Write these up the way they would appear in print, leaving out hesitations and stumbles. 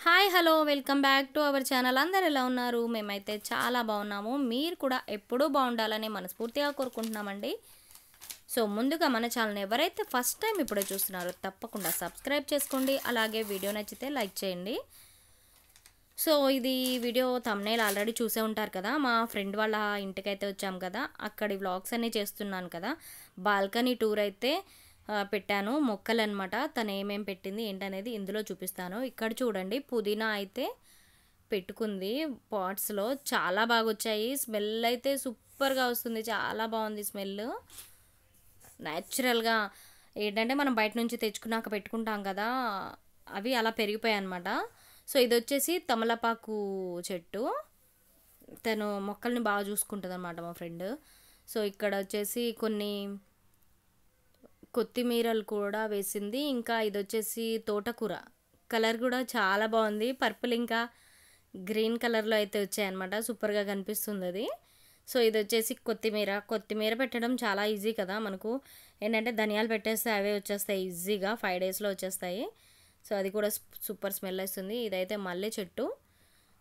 Hi hello welcome back to our channel. అందరు ఎలా ఉన్నారు? మేమైతే చాలా బాగున్నాము. మీరు కూడా ఎప్పుడూ బాగుండాలని మనస్ఫూర్తిగా కోరుకుంటున్నామండి. సో ముందుగా మన ఛానల్ని ఎవరైతే ఫస్ట్ టైం ఇప్పుడే చూస్తున్నారో తప్పకుండా సబ్స్క్రైబ్ చేసుకోండి. అలాగే వీడియో నచ్చితే లైక్ చేయండి. సో ఇది వీడియో థంబ్నెయిల్ ఆల్రెడీ చూసే ఉంటారు కదా. మా ఫ్రెండ్ వాళ్ళ ఇంటికైతే వచ్చాం కదా, అక్కడి వ్లాగ్స్ అన్నీ చేస్తున్నాను కదా. బాల్కనీ టూర్ అయితే పెట్టాను. మొక్కలు అనమాట. తను ఏమేమి పెట్టింది ఏంటనేది ఇందులో చూపిస్తాను. ఇక్కడ చూడండి, పుదీనా అయితే పెట్టుకుంది పాట్స్లో. చాలా బాగా వచ్చాయి. స్మెల్ అయితే సూపర్గా వస్తుంది. చాలా బాగుంది స్మెల్. న్యాచురల్గా ఏంటంటే మనం బయట నుంచి తెచ్చుకున్నాక పెట్టుకుంటాం కదా, అవి అలా పెరిగిపోయాయి అనమాట. సో ఇది వచ్చేసి తమలపాకు చెట్టు. తను మొక్కల్ని బాగా చూసుకుంటుంది అనమాట మా ఫ్రెండ్. సో ఇక్కడ వచ్చేసి కొన్ని కొత్తిమీరలు కూడా వేసింది. ఇంకా ఇది వచ్చేసి తోటకూర. కలర్ కూడా చాలా బాగుంది. పర్పుల్ ఇంకా గ్రీన్ కలర్లో అయితే వచ్చాయన్నమాట. సూపర్గా కనిపిస్తుంది అది. సో ఇది వచ్చేసి కొత్తిమీర పెట్టడం చాలా ఈజీ కదా. మనకు ఏంటంటే ధనియాలు పెట్టేస్తే అవే వచ్చేస్తాయి ఈజీగా, 5 డేస్లో వచ్చేస్తాయి. సో అది కూడా సూపర్ స్మెల్ వస్తుంది. ఇదైతే మల్లె చెట్టు.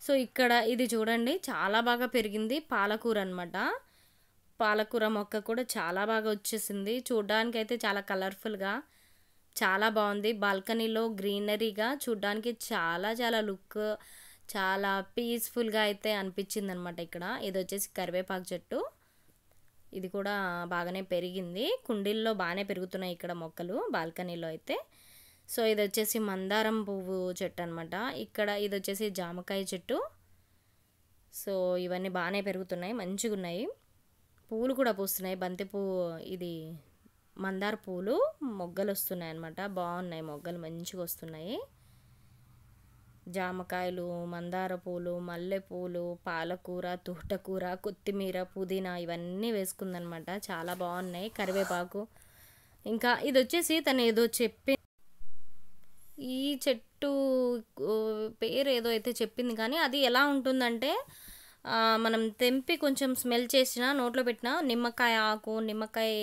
సో ఇక్కడ ఇది చూడండి, చాలా బాగా పెరిగింది. పాలకూర అనమాట. పాలకూర మొక్క కూడా చాలా బాగా వచ్చేసింది. చూడ్డానికి అయితే చాలా కలర్ఫుల్గా చాలా బాగుంది. బాల్కనీలో గ్రీనరీగా చూడ్డానికి చాలా చాలా లుక్, చాలా పీస్ఫుల్గా అయితే అనిపించింది అనమాట. ఇక్కడ ఇది వచ్చేసి కరివేపాకు చెట్టు. ఇది కూడా బాగానే పెరిగింది. కుండీల్లో బాగానే పెరుగుతున్నాయి ఇక్కడ మొక్కలు బాల్కనీలో అయితే. సో ఇది వచ్చేసి మందారం పువ్వు చెట్టు అనమాట. ఇక్కడ ఇది వచ్చేసి జామకాయ చెట్టు. సో ఇవన్నీ బాగానే పెరుగుతున్నాయి, మంచిగా ఉన్నాయి. పూలు కూడా పూస్తున్నాయి. బంతి పువ్వు, ఇది మందార పూలు మొగ్గలు వస్తున్నాయి అన్నమాట. బాగున్నాయి మొగ్గలు, మంచిగా వస్తున్నాయి. జామకాయలు, మందార పూలు, మల్లెపూలు, పాలకూర, తోటకూర, కొత్తిమీర, పుదీనా ఇవన్నీ వేసుకుందనమాట. చాలా బాగున్నాయి. కరివేపాకు. ఇంకా ఇది వచ్చేసి తను ఏదో చెప్పి, ఈ చెట్టు పేరు ఏదో అయితే చెప్పింది, కానీ అది ఎలా ఉంటుందంటే మనం తెంపి కొంచెం స్మెల్ చేసిన నోట్లో పెట్టిన నిమ్మకాయ ఆకు, నిమ్మకాయ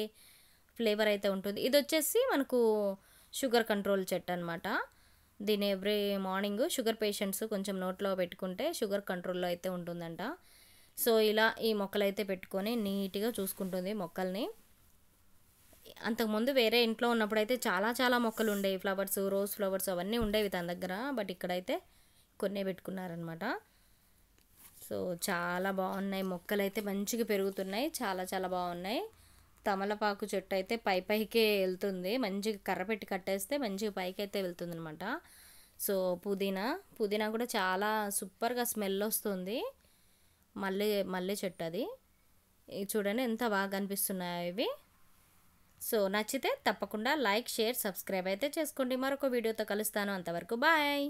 ఫ్లేవర్ అయితే ఉంటుంది. ఇది వచ్చేసి మనకు షుగర్ కంట్రోల్ చెట్టు అనమాట. దీని ఎవ్రీ మార్నింగ్ షుగర్ పేషెంట్స్ కొంచెం నోట్లో పెట్టుకుంటే షుగర్ కంట్రోల్లో అయితే ఉంటుందంట. సో ఇలా ఈ మొక్కలు అయితే పెట్టుకొని నీట్గా చూసుకుంటుంది మొక్కల్ని. అంతకుముందు వేరే ఇంట్లో ఉన్నప్పుడు అయితే చాలా చాలా మొక్కలు ఉండేవి. ఫ్లవర్స్, రోజ్ ఫ్లవర్స్ అవన్నీ ఉండేవి తన దగ్గర. బట్ ఇక్కడైతే కొన్నే పెట్టుకున్నారనమాట. సో చాలా బాగున్నాయి మొక్కలు అయితే, మంచిగా పెరుగుతున్నాయి. చాలా చాలా బాగున్నాయి. తమలపాకు చెట్టు అయితే పైకే వెళ్తుంది. మంచిగా కర్ర పెట్టి కట్టేస్తే మంచిగా పైకి అయితే వెళ్తుంది అనమాట. సో పుదీనా కూడా చాలా సూపర్గా స్మెల్ వస్తుంది. మల్లె చెట్టు అది. చూడండి ఎంత బాగా కనిపిస్తున్నాయి ఇవి. సో నచ్చితే తప్పకుండా లైక్, షేర్, సబ్స్క్రైబ్ అయితే చేసుకోండి. మరొక వీడియోతో కలుస్తాను. అంతవరకు బాయ్.